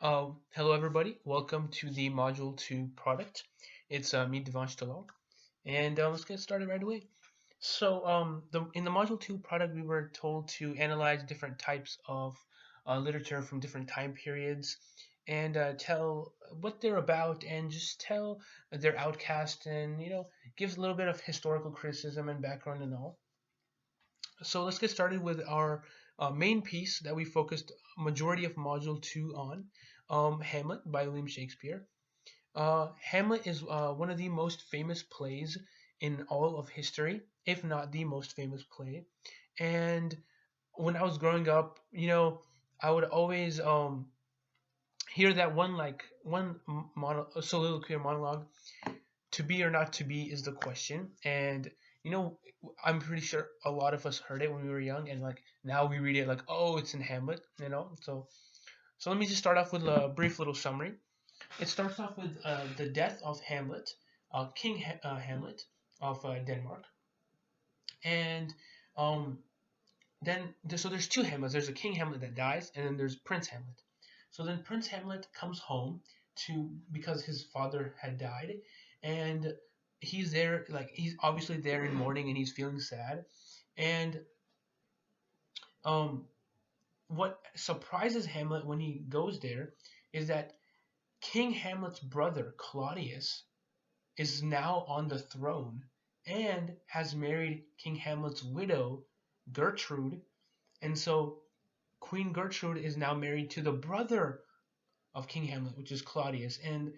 Hello everybody, welcome to the Module 2 product. It's me, Devansh Dalal, and let's get started right away. In the Module 2 product, we were told to analyze different types of literature from different time periods and tell what they're about and just tell their outcast and, gives a little bit of historical criticism and background and all. So let's get started with our main piece that we focused majority of Module 2 on, Hamlet by William Shakespeare. Hamlet is one of the most famous plays in all of history, if not the most famous play. And when I was growing up, I would always hear that soliloquy or monologue, "To be or not to be is the question." And you know, I'm pretty sure a lot of us heard it when we were young, and like now we read it like, oh, it's in Hamlet, So let me just start off with a brief little summary. It starts off with the death of Hamlet, Hamlet of Denmark, and um, so there's two Hamlets. There's a King Hamlet that dies, and then there's Prince Hamlet. So then Prince Hamlet comes home because his father had died, and he's there, like he's obviously there in mourning, and he's feeling sad. And um, what surprises Hamlet when he goes there is that King Hamlet's brother Claudius is now on the throne and has married King Hamlet's widow Gertrude, and so Queen Gertrude is now married to the brother of King Hamlet, which is Claudius, and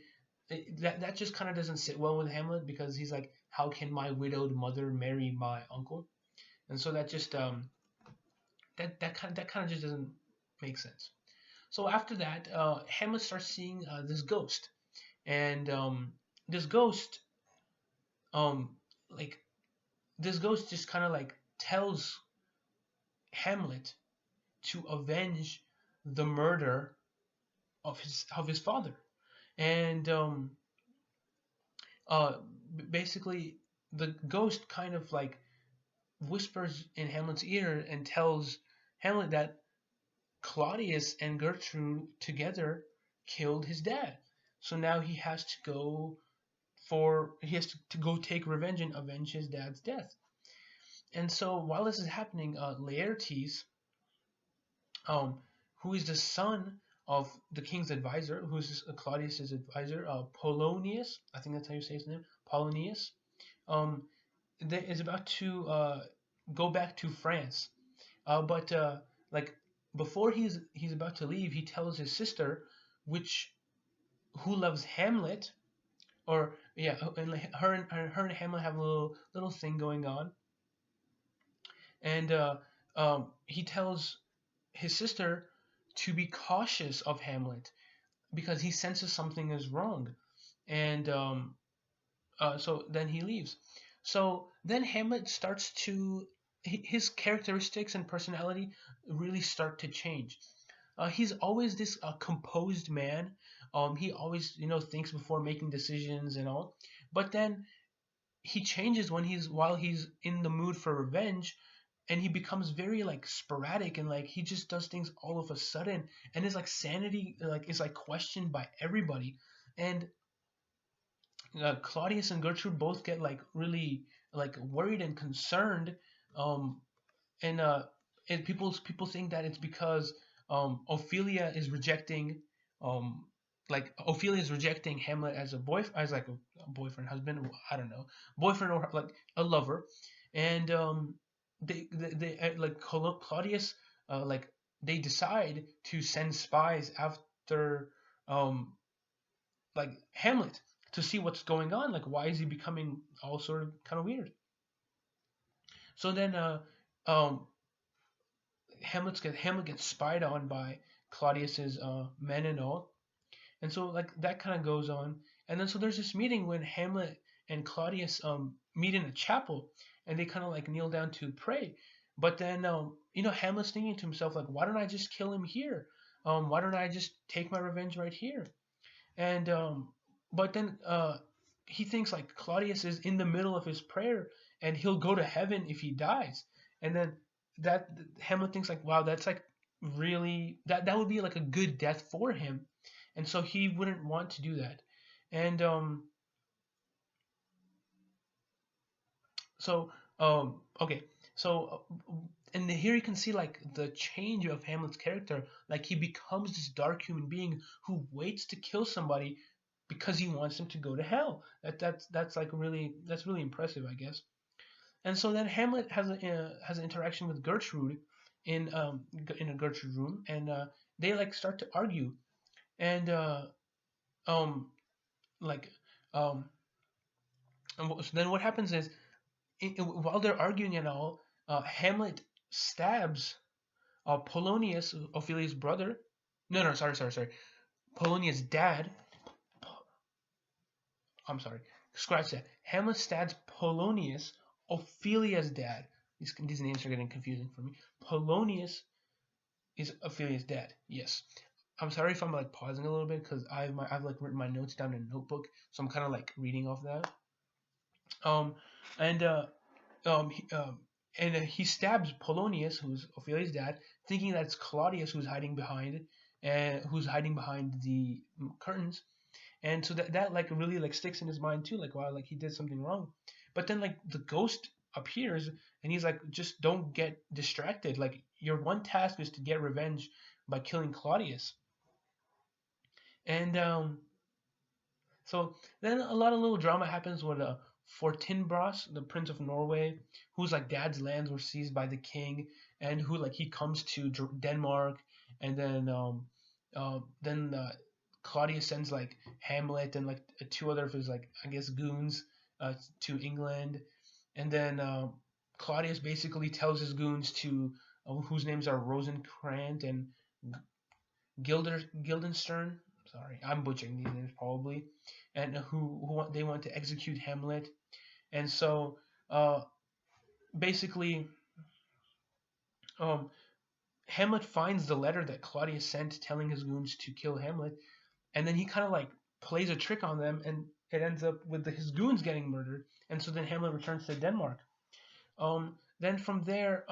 that just kind of doesn't sit well with Hamlet because he's like, how can my widowed mother marry my uncle? And so that just that kind of just doesn't make sense. So after that, Hamlet starts seeing this ghost, and this ghost, um, like this ghost just kind of like tells Hamlet to avenge the murder of his father, and uh, basically the ghost kind of like whispers in Hamlet's ear and tells Hamlet that Claudius and Gertrude together killed his dad. So now he has to go take revenge and avenge his dad's death. And so while this is happening, Laertes, um, who is the son of the king's advisor, who's Claudius's advisor, Polonius, I think that's how you say his name, Polonius, um, is about to go back to France. But like before he's about to leave, he tells his sister, which who loves Hamlet, or yeah, and her and Hamlet have a little thing going on, and he tells his sister to be cautious of Hamlet because he senses something is wrong, and so then he leaves. So then Hamlet starts to his characteristics and personality really start to change. He's always this composed man. He always thinks before making decisions and all. But then he changes while he's in the mood for revenge, and he becomes very like sporadic and like he just does things all of a sudden, and his like sanity like is like questioned by everybody. And Claudius and Gertrude both get like really like worried and concerned, um, and people think that it's because Ophelia is rejecting Hamlet as a boyfriend, husband, I don't know, boyfriend or like a lover, and they like Claudius like they decide to send spies after um like Hamlet to see what's going on. Like, why is he becoming all sort of kind of weird? So then, um, Hamlet gets spied on by Claudius's men and all, and so like that kind of goes on. And then so there's this meeting when Hamlet and Claudius meet in a chapel, and they kind of like kneel down to pray. But then Hamlet's thinking to himself like, why don't I just kill him here? Why don't I just take my revenge right here? And but then he thinks like Claudius is in the middle of his prayer and he'll go to heaven if he dies. And then that Hamlet thinks like, wow, that's like really that would be like a good death for him, and so he wouldn't want to do that. And so okay, so and here you can see like the change of Hamlet's character. Like he becomes this dark human being who waits to kill somebody because he wants them to go to hell. That's like really impressive, I guess. And so then Hamlet has an interaction with Gertrude in a Gertrude room, and they like start to argue, and um like um so then what happens is while they're arguing and all, Hamlet stabs Polonius, Ophelia's brother. No, no, sorry. Polonius' dad. I'm sorry. Scratch that. Hamlet stabs Polonius, Ophelia's dad. These names are getting confusing for me. Polonius is Ophelia's dad. Yes. I'm sorry if I'm like pausing a little bit because I've like written my notes down in a notebook, so I'm kind of like reading off that. Um, and um, he, um, he stabs Polonius, who's Ophelia's dad, thinking that it's Claudius who's hiding behind the curtains, and so that like really like sticks in his mind too, like wow, like he did something wrong. But then like the ghost appears, and he's like, just don't get distracted. Like your one task is to get revenge by killing Claudius, and so then a lot of little drama happens with Fortinbras, the Prince of Norway, whose like dad's lands were seized by the king, and who like he comes to Denmark, and then Claudius sends like Hamlet and like two other of his like I guess goons to England, and then Claudius basically tells his goons to whose names are Rosencrantz and Guildenstern. Sorry, I'm butchering these names probably, and they want to execute Hamlet, and so uh, basically, um, Hamlet finds the letter that Claudius sent telling his goons to kill Hamlet, and then he kind of like plays a trick on them, and it ends up with his goons getting murdered, and so then Hamlet returns to Denmark. Then from there,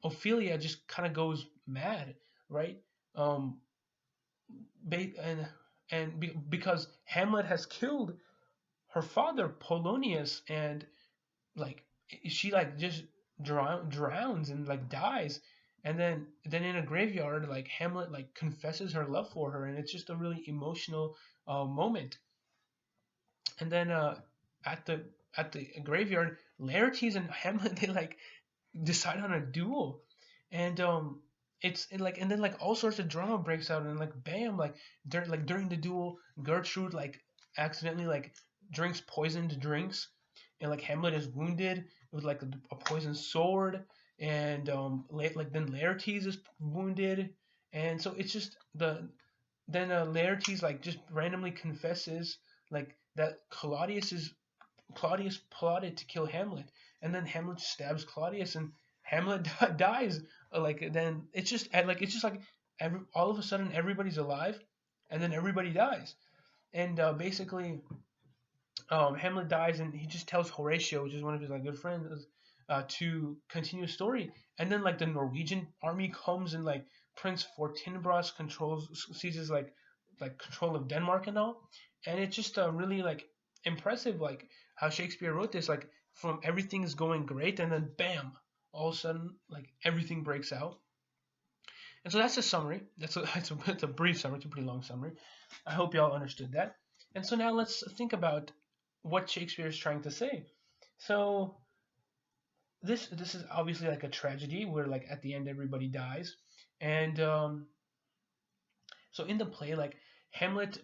Ophelia just kind of goes mad, right? Um, and because Hamlet has killed her father Polonius, and like she like just drowns and like dies, and then in a graveyard like Hamlet like confesses her love for her, and it's just a really emotional moment. And then at the at the graveyard, Laertes and Hamlet they like decide on a duel, and like and then like all sorts of drama breaks out, and like bam, like during the duel, Gertrude like accidentally like drinks poisoned drinks, and like Hamlet is wounded with like a poisoned sword, and like then Laertes is wounded, and so it's just then Laertes like just randomly confesses like that Claudius plotted to kill Hamlet, and then Hamlet stabs Claudius, and Hamlet dies. Like then it's just like all of a sudden everybody's alive, and then everybody dies, and basically Hamlet dies, and he just tells Horatio, which is one of his like good friends, to continue the story. And then like the Norwegian army comes, and like Prince Fortinbras seizes like control of Denmark and all, and it's just really like impressive, like how Shakespeare wrote this, like from everything is going great, and then bam, all of a sudden like everything breaks out. And so that's a summary. It's a brief summary. It's a pretty long summary. I hope y'all understood that. And so now let's think about what Shakespeare is trying to say. So this is obviously like a tragedy where like at the end everybody dies, and so in the play like Hamlet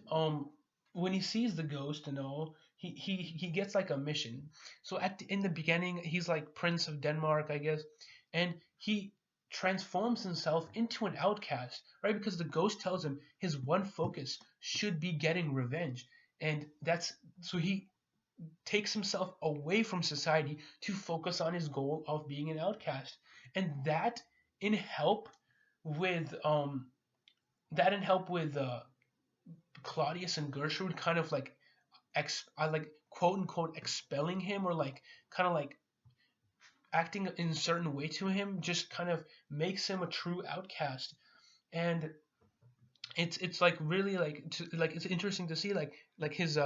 when he sees the ghost and all he gets like a mission. So in the beginning he's like Prince of Denmark, I guess, and he transforms himself into an outcast, right? Because the ghost tells him his one focus should be getting revenge, and that's so he takes himself away from society to focus on his goal of being an outcast, and in help with Claudius and Gertrude kind of like like quote unquote expelling him, or like kind of like acting in a certain way to him, just kind of makes him a true outcast. and it's like really like it's interesting to see like his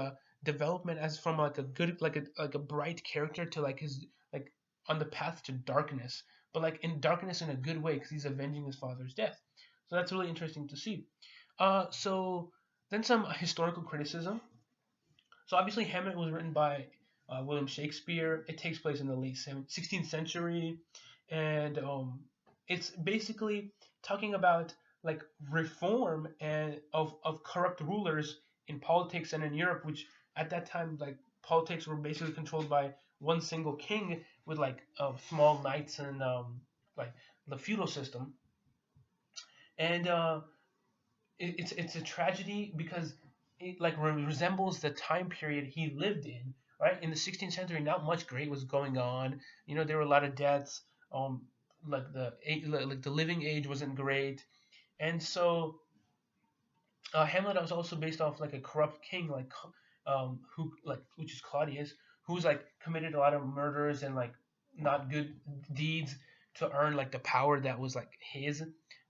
development as from like a good like a bright character to like his like on the path to darkness, but like in darkness in a good way because he's avenging his father's death. So that's really interesting to see. So then some historical criticism. So obviously Hamlet was written by William Shakespeare. It takes place in the late 16th century, and it's basically talking about like reform and of corrupt rulers in politics and in Europe, which at that time like politics were basically controlled by one single king with like small knights and like the feudal system, and it's a tragedy because it like resembles the time period he lived in. Right in the 16th century, not much great was going on. You know, there were a lot of deaths. Um, like the living age wasn't great, and so Hamlet was also based off like a corrupt king, like who like which is Claudius, who's like committed a lot of murders and like not good deeds to earn like the power that was like his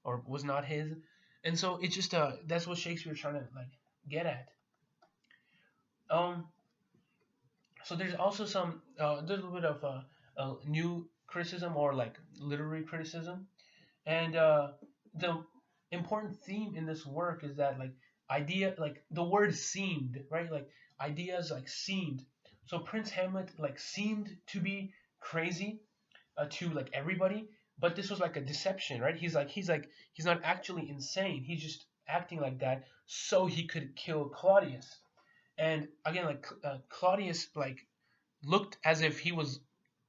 or was not his, and so it's just that's what Shakespeare's trying to like get at. Um, so there's also some there's a little bit of new criticism or like literary criticism, and the important theme in this work is that idea like the word seemed, right, like ideas like seemed. So Prince Hamlet like seemed to be crazy to like everybody, but this was like a deception, right? He's not actually insane, he's just acting like that so he could kill Claudius. And again, like Claudius like looked as if he was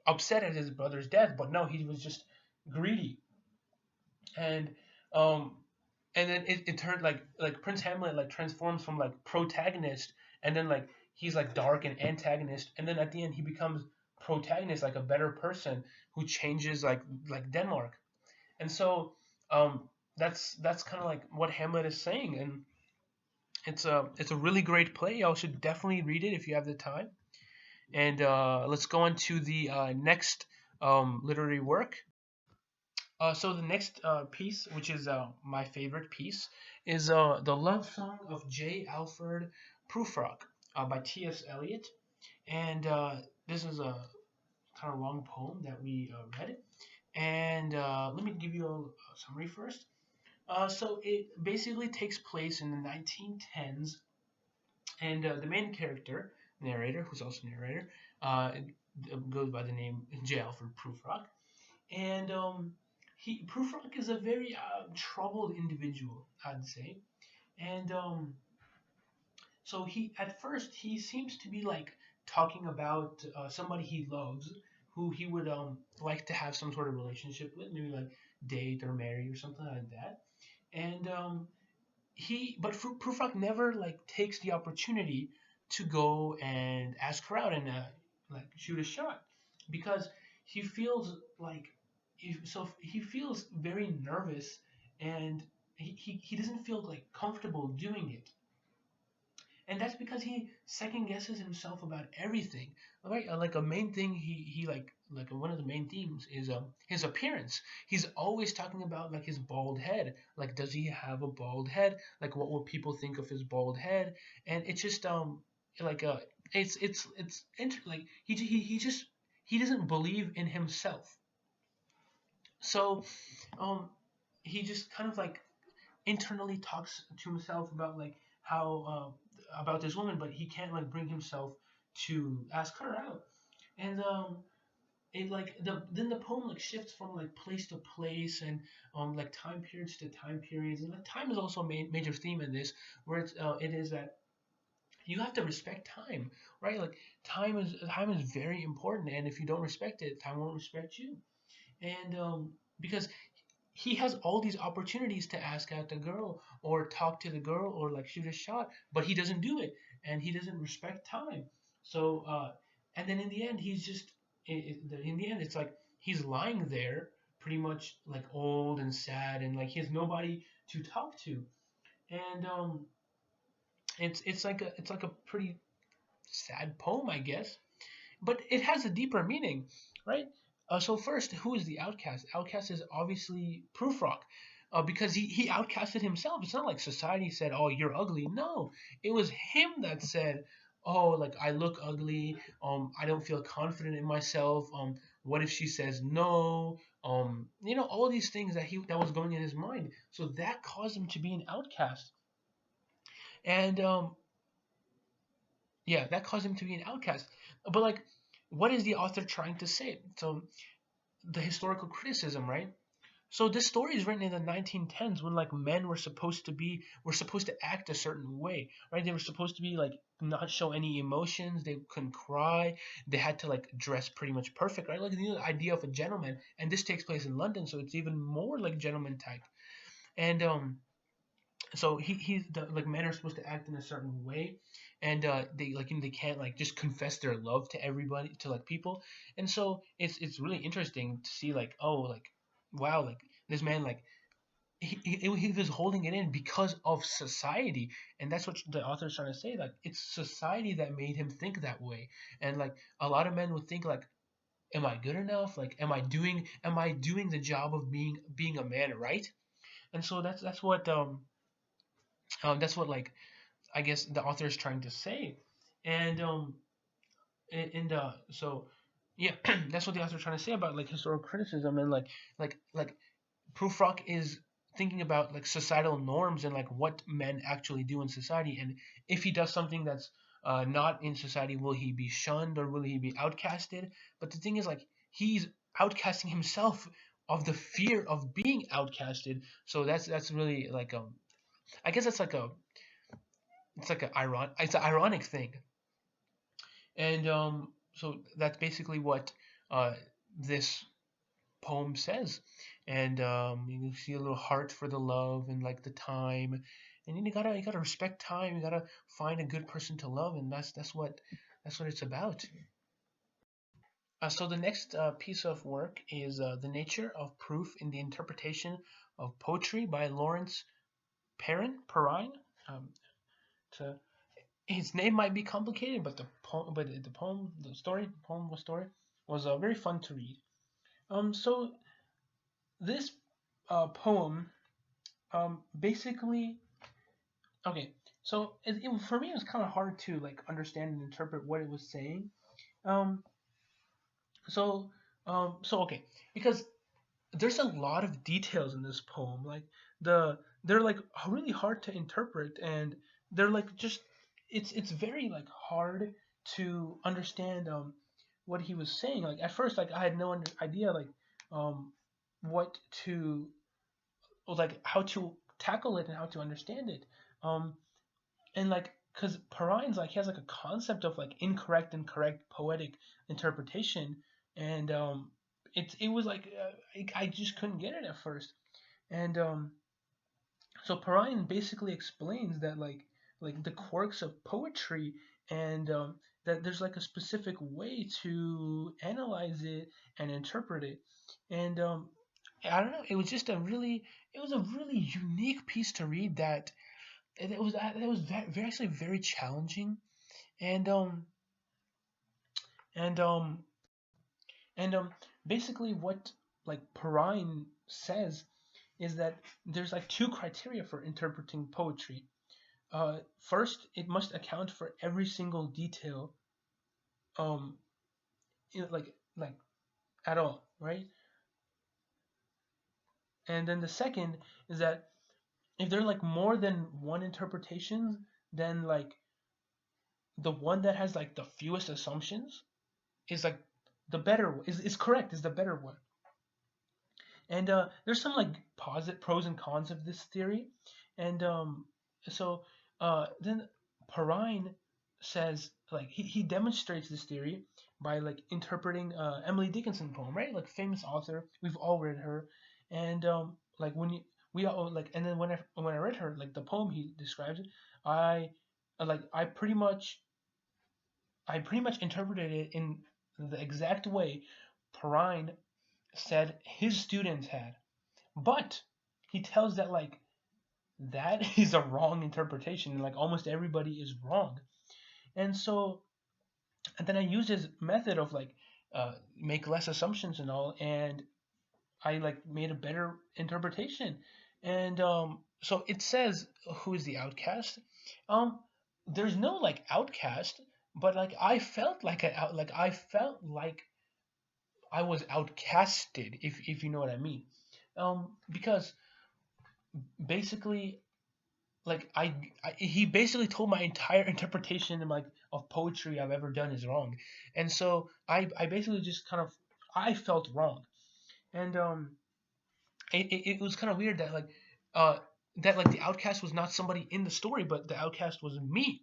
upset at his brother's death, but no, he was just greedy. And um and then it turned like Prince Hamlet like transforms from like protagonist, and then like he's like dark and antagonist, and then at the end he becomes protagonist, like a better person who changes like Denmark. And so that's kind of like what Hamlet is saying, and it's a really great play. Y'all should definitely read it if you have the time. And let's go on to the next literary work. So the next piece, which is my favorite piece, is the love song of J. Alfred Prufrock by T.S. Eliot, and this is a kind of long poem that we read. And let me give you a summary first. So it basically takes place in the 1910s, and the main character, narrator, who's also narrator, uh, goes by the name J. Alfred Prufrock, and Prufrock is a very troubled individual, I'd say, and so he at first he seems to be like talking about somebody he loves, who he would like to have some sort of relationship with, maybe like date or marry or something like that, and Prufrock never like takes the opportunity to go and ask her out and like shoot a shot because he feels like he feels very nervous, and he doesn't feel like comfortable doing it, and that's because he second guesses himself about everything. Right, like a main thing he like one of the main themes is his appearance. He's always talking about like his bald head. Like, does he have a bald head? Like, what will people think of his bald head? And it's just like like he just he doesn't believe in himself. So um he just kind of like internally talks to himself about like how about this woman, but he can't like bring himself to ask her out. And it like then the poem like shifts from like place to place, and like time periods to time periods, and like time is also a major theme in this, where it is that you have to respect time, right? Like time is very important, and if you don't respect it, time won't respect you. And because he has all these opportunities to ask out the girl or talk to the girl or like shoot a shot, but he doesn't do it, and he doesn't respect time. So and then in the end he's just in the end it's like he's lying there pretty much like old and sad, and like he has nobody to talk to. And it's like a pretty sad poem, I guess, but it has a deeper meaning, right? So first, who is the outcast? Outcast is obviously Prufrock. because he outcasted himself. It's not like society said, "Oh, you're ugly." No, it was him that said, "Oh, like I look ugly. I don't feel confident in myself. What if she says no? All these things that was going in his mind. So that caused him to be an outcast, and yeah, that caused him to be an outcast. But like, what is the author trying to say? So the historical criticism, right? So this story is written in the 1910s when like men were supposed to act a certain way, right? They were supposed to be like not show any emotions. They couldn't cry. They had to like dress pretty much perfect, right? Like the idea of a gentleman, and this takes place in London, so it's even more like gentleman type. And so like men are supposed to act in a certain way, and they like they can't like just confess their love to everybody, to like people. And so it's really interesting to see like, oh, like wow, like this man, like he was holding it in because of society. And that's what the author is trying to say, like it's society that made him think that way. And like a lot of men would think like, am I good enough, like am I doing the job of being a man, right? And so that's what like I guess the author is trying to say. And so yeah, that's what the author is trying to say about like historical criticism. And like Prufrock is thinking about like societal norms and like what men actually do in society, and if he does something that's not in society, will he be shunned or will he be outcasted? But the thing is, like, he's outcasting himself of the fear of being outcasted. So that's really like I guess it's an ironic thing. And so that's basically what uh, this poem says. And you see a little heart for the love and like the time, and you gotta respect time. You gotta find a good person to love, and that's what it's about. So the next piece of work is The Nature of Proof in the Interpretation of Poetry by Lawrence Perrine. Um, to, his name might be complicated, but the story was very fun to read. So this poem, basically, okay. So for me, it was kind of hard to like understand and interpret what it was saying. Um, so so okay, because there's a lot of details in this poem. Like they're like really hard to interpret, and they're like just it's very like hard to understand what he was saying. Like at first, like I had no idea like um what to like how to tackle it and how to understand it. Um, and like because Perrine's like he has like a concept of like incorrect and correct poetic interpretation, and it was like I just couldn't get it at first. And so Perrine basically explains that like the quirks of poetry, and that there's like a specific way to analyze it and interpret it. And I don't know, it was a really unique piece to read, that it was very, actually very challenging. And and and basically what like Perrine says is that there's like two criteria for interpreting poetry. First, it must account for every single detail, um, like at all, right? And then the second is that if there are like more than one interpretation, then like the one that has like the fewest assumptions is like the better is correct, is the better one. And there's some like pros and cons of this theory. And so then Perrine says like he demonstrates this theory by like interpreting Emily Dickinson poem, right? Like famous author, we've all read her. And like when you we all like and then when I read her, like the poem he describes it, I like I pretty much interpreted it in the exact way Perrine said his students had. But he tells that like that is a wrong interpretation, and like almost everybody is wrong. And so and then I used his method of like make less assumptions and all, and I like made a better interpretation. And so it says who is the outcast. Um, there's no like outcast, but like I felt like I was outcasted, if you know what I mean. Because basically like he basically told my entire interpretation like of poetry I've ever done is wrong, and so I basically just kind of I felt wrong, and it was kind of weird uh that like the outcast was not somebody in the story, but the outcast was me,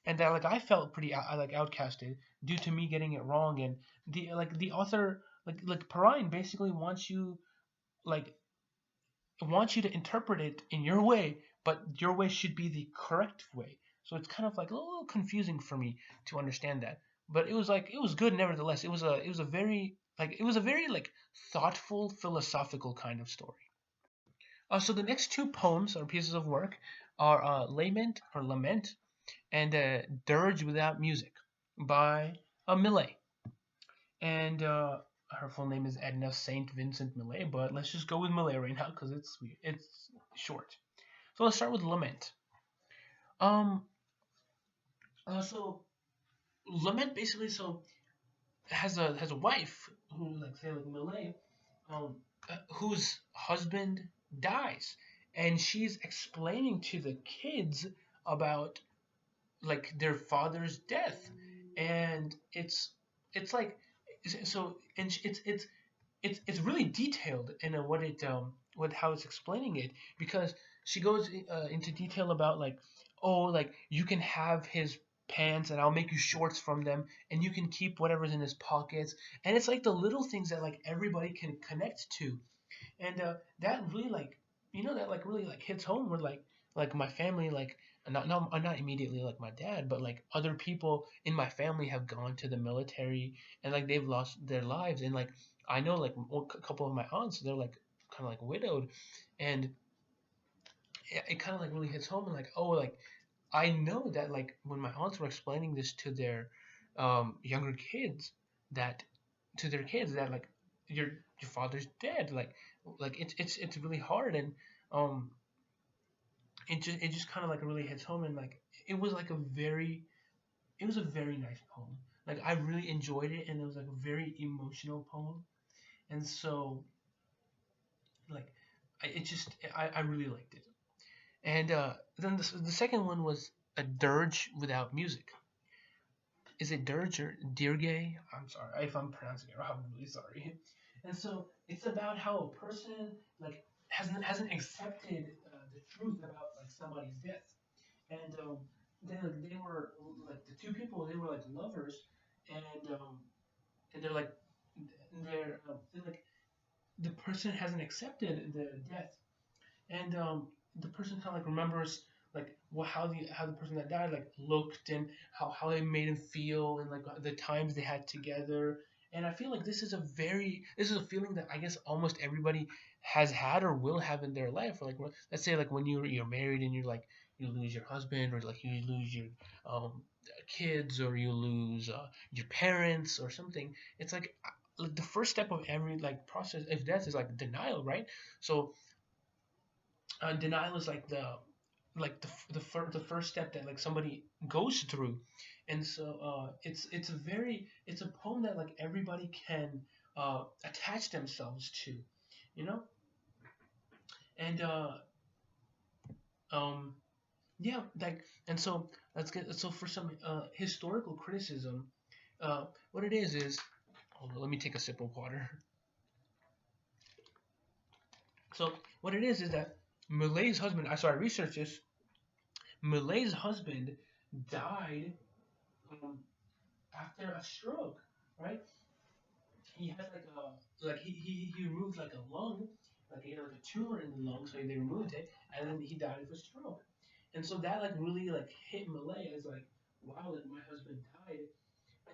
and that like I felt pretty like outcasted due to me getting it wrong, and the author like Perrine basically like wants you to interpret it in your way, but your way should be the correct way. So it's kind of like a little confusing for me to understand that. But it was like it was good nevertheless. It was a very like thoughtful philosophical kind of story. So the next two poems or pieces of work are Lament and Dirge Without Music by Millet. And her full name is Edna Saint Vincent Millet, but let's just go with Millet right now because it's short. So let's start with Lament. Um, so Lament basically has a wife who like say like Millet, um, whose husband dies, and she's explaining to the kids about like their father's death, and it's like so and it's really detailed in what it what how it's explaining it, because she goes into detail about like, oh, like you can have his pants and I'll make you shorts from them, and you can keep whatever's in his pockets, and it's like the little things that like everybody can connect to, and that really like that like really like hits home with like my family, like not immediately like my dad, but like other people in my family have gone to the military, and like they've lost their lives, and like I know like a couple of my aunts, they're like kind of like widowed, and it kind of like really hits home, and like, oh, like I know that like when my aunts were explaining this to their younger kids, that to their kids that like your your father's dead, like it's really hard, and um it just kind of like really hits home, and like it was like it was a very nice poem. Like I really enjoyed it, and it was like a very emotional poem, and so like I really liked it. And then the second one was a dirge without music. Is it Dirge or Dirge? I'm sorry if I'm pronouncing it wrong. I'm really sorry. And so it's about how a person like hasn't accepted the truth about like somebody's death, and they were like the two people, they were like lovers, and and they're like the person hasn't accepted the death, and the person kind of like remembers like how the person that died like looked, and how they made him feel, and like the times they had together, and I feel like this is a feeling that I guess almost everybody has had or will have in their life, or like let's say like when you're married and you're like you lose your husband, or like you lose your kids, or you lose your parents or something. It's like the first step of every like process of death is like denial, right? So denial is like the first step that like somebody goes through, and so it's a poem that like everybody can attach themselves to, you know, and um yeah, like, and so let's get so for some historical criticism, what it is hold on, let me take a sip of water. So what it is that Millet's husband, I researched this. Millet's husband died after a stroke, right? He had he removed like a lung, like he had like a tumor in the lung, so they removed it, and then he died of a stroke. And so that like really like hit Millet as like, wow, like my husband died,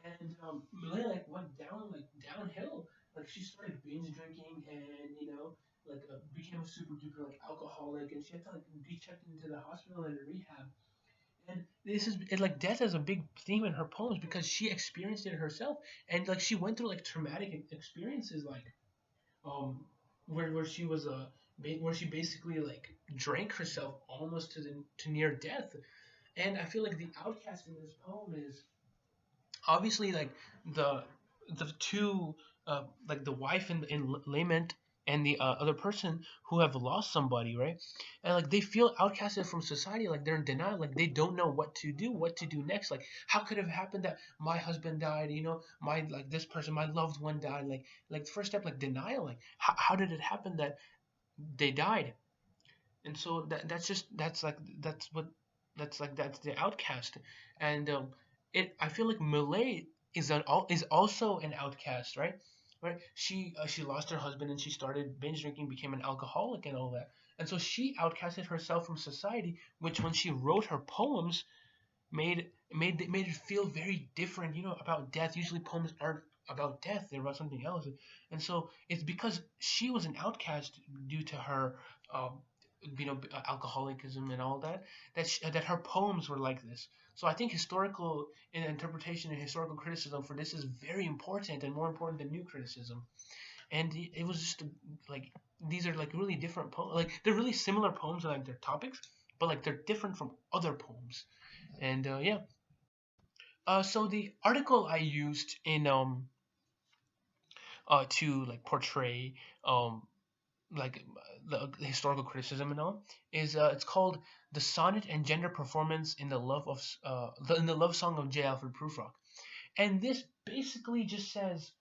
and Millet like went downhill. Like she started binge drinking, and like became a super duper like alcoholic, and she had to like be checked into the hospital and rehab. And this is it, like death is a big theme in her poems because she experienced it herself, and like she went through like traumatic experiences, like um where she was where she basically like drank herself almost to near death. And I feel like the outcast in this poem is obviously like the the two like the wife in lament and the other person who have lost somebody, right? And like they feel outcasted from society, like they're in denial, like they don't know what to do next. Like how could it have happened that my husband died, my like this person, my loved one died, like the first step, like denial, like how did it happen that they died? And so that's just that's the outcast. And it I feel like Malay is also an outcast, right. She lost her husband and she started binge drinking, became an alcoholic and all that. And so she outcasted herself from society, which when she wrote her poems made it feel very different, about death. Usually poems aren't about death, they're about something else. And so it's because she was an outcast due to her um, alcoholism and all that, that her poems were like this. So I think historical interpretation and historical criticism for this is very important, and more important than new criticism. And it was just like these are like really different poems, like they're really similar poems in like their topics, but like they're different from other poems. And yeah. So the article I used in to like portray um like the historical criticism and all is it's called "The Sonnet and Gender Performance in the in the Love Song of J. Alfred Prufrock." And this basically just says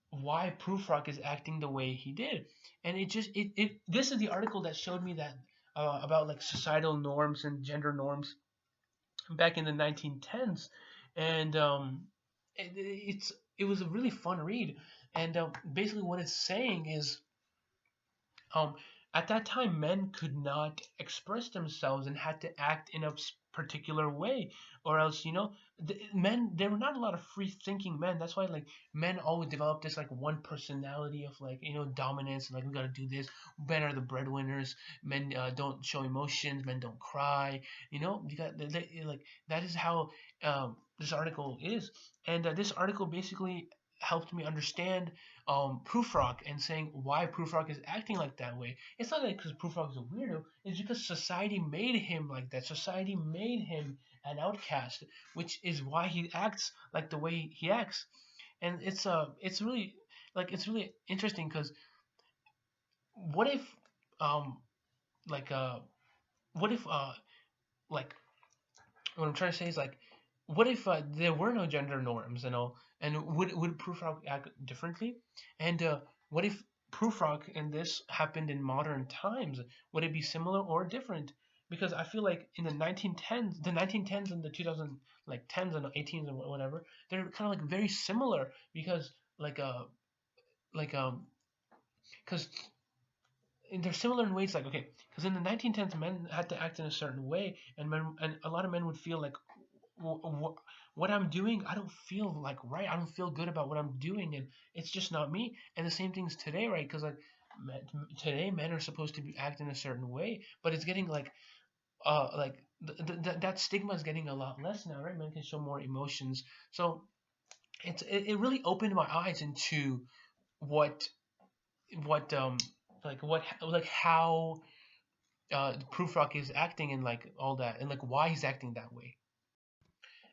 why Prufrock is acting the way he did. And it this is the article that showed me that about like societal norms and gender norms back in the 1910s. And it was a really fun read. And basically what it's saying is um, at that time, men could not express themselves and had to act in a particular way, or else, men. There were not a lot of free thinking men. That's why, like, men always developed this like one personality of like dominance, and like we gotta do this. Men are the breadwinners. Men don't show emotions. Men don't cry. You got like that is how this article is, and this article basically helped me understand Prufrock and saying why Prufrock is acting like that way. It's not like because Prufrock is a weirdo. It's because society made him like that. Society made him an outcast, which is why he acts like the way he acts. And it's really it's really interesting because what if um like what if like what I'm trying to say is like, what if there were no gender norms and all, and would Prufrock act differently? And what if Prufrock and this happened in modern times? Would it be similar or different? Because I feel like in the 1910s and the 2000 like 10s and 18s and whatever, they're kind of like very similar because like because they're similar in ways like okay, because in the 1910s men had to act in a certain way, and a lot of men would feel like what I'm doing, I don't feel like right. I don't feel good about what I'm doing, and it's just not me. And the same thing's today, right? Because like today, men are supposed to be act in a certain way, but it's getting like that stigma is getting a lot less now, right? Men can show more emotions, so it really opened my eyes into what what like how Prufrock is acting and like all that, and like why he's acting that way.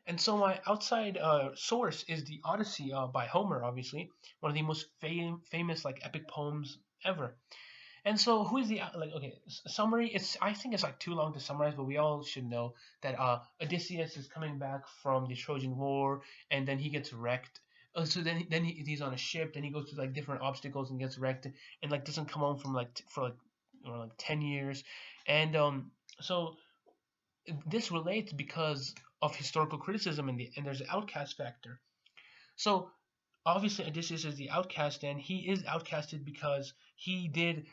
And so my outside source is the Odyssey by Homer, obviously one of the most famous like epic poems ever. And so who is the like okay summary? It's I think it's like too long to summarize, but we all should know that Odysseus is coming back from the Trojan War, and then he gets wrecked. So then he's on a ship, then he goes through like different obstacles and gets wrecked, and like doesn't come home from like for like 10 years, and so this relates because of historical criticism and there's an outcast factor. So obviously Odysseus is the outcast, and he is outcasted because he did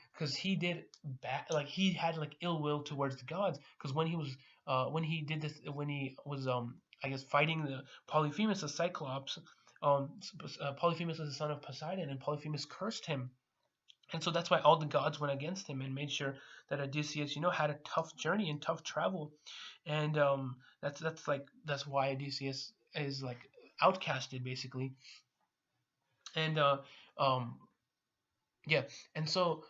bad, like he had like ill will towards the gods, because when he did this when he was I guess fighting the Polyphemus, the Cyclops. Polyphemus is the son of Poseidon, and Polyphemus cursed him, and so that's why all the gods went against him and made sure that Odysseus, had a tough journey and tough travel. And that's why Odysseus is like outcasted basically. And um, yeah, and so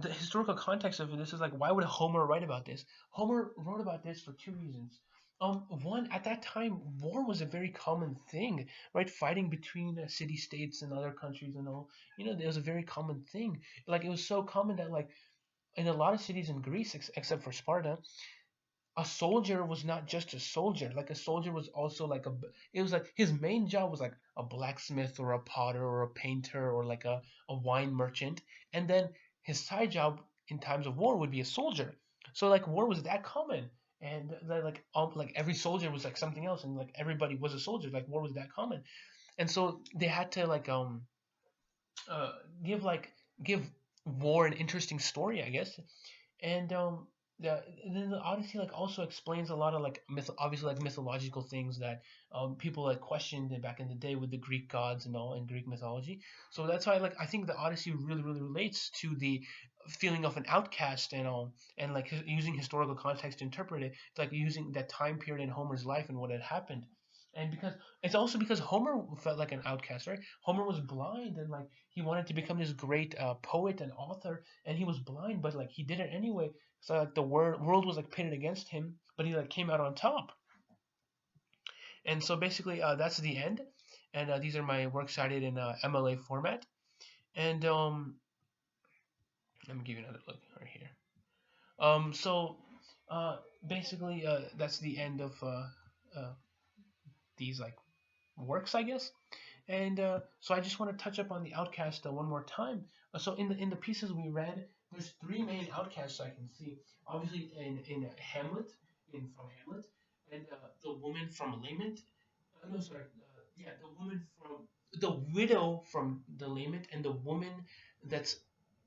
the historical context of this is like, why would Homer write about this? Homer wrote about this for two reasons. One, at that time, war was a very common thing, right? Fighting between city states and other countries and all. It was a very common thing. Like, it was so common that, like, in a lot of cities in Greece, except for Sparta, a soldier was not just a soldier. Like, a soldier was also like it was like his main job was like a blacksmith or a potter or a painter or like a wine merchant. And then his side job in times of war would be a soldier. So like war was that common. And like every soldier was like something else, and like everybody was a soldier. Like war was that common, and so they had to like uh give like give war an interesting story, I guess. And then the Odyssey like also explains a lot of like obviously like mythological things that people like questioned back in the day with the Greek gods and all in Greek mythology. So that's why like I think the Odyssey really relates to the feeling of an outcast and all, and like using historical context to interpret it, like using that time period in Homer's life and what had happened. And because it's also because Homer felt like an outcast, right? Homer was blind, and like he wanted to become this great poet and author, and he was blind, but like he did it anyway. So like the world was like pitted against him, but he like came out on top. And so basically, that's the end. And these are my works cited in MLA format. And let me give you another look right here. So basically, that's the end of these like works, I guess. And so I just want to touch up on the Outcast one more time. So in the pieces we read, there's three main outcasts I can see. Obviously, in Hamlet, from Hamlet, and the woman from Lament. No, sorry. Yeah, the woman from the widow from the Lament, and the woman that's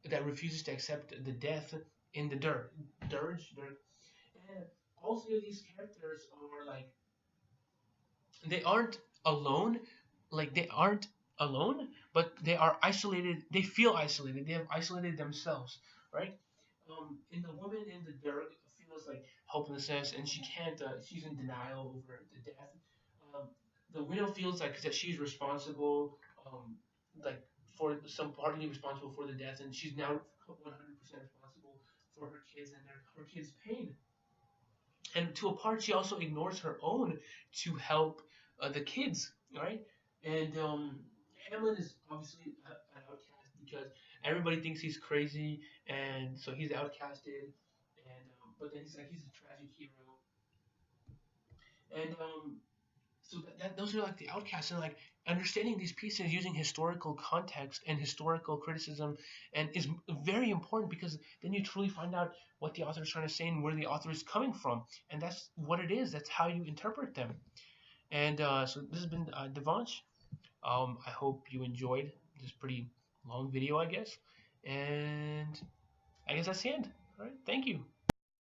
that refuses to accept the death in the Dirge. And all three of these characters are like they aren't alone, like they aren't alone, but they are isolated. They feel isolated. They have isolated themselves, right? And the woman in the dirt feels like helplessness, and she can't. She's in denial over the death. Um, the widow feels like that she's responsible, like for some partly responsible for the death, and she's now 100% responsible for her kids and her kids' pain. And to a part, she also ignores her own to help the kids, right? And Hamlin is obviously an outcast because everybody thinks he's crazy, and so he's outcasted. And but then he's a tragic hero, and so those are like the outcasts, and like understanding these pieces using historical context and historical criticism and is very important, because then you truly find out what the author is trying to say and where the author is coming from, and that's what it is. That's how you interpret them. And so this has been Devansh. I hope you enjoyed this pretty long video, I guess, and I guess that's the end. All right, thank you.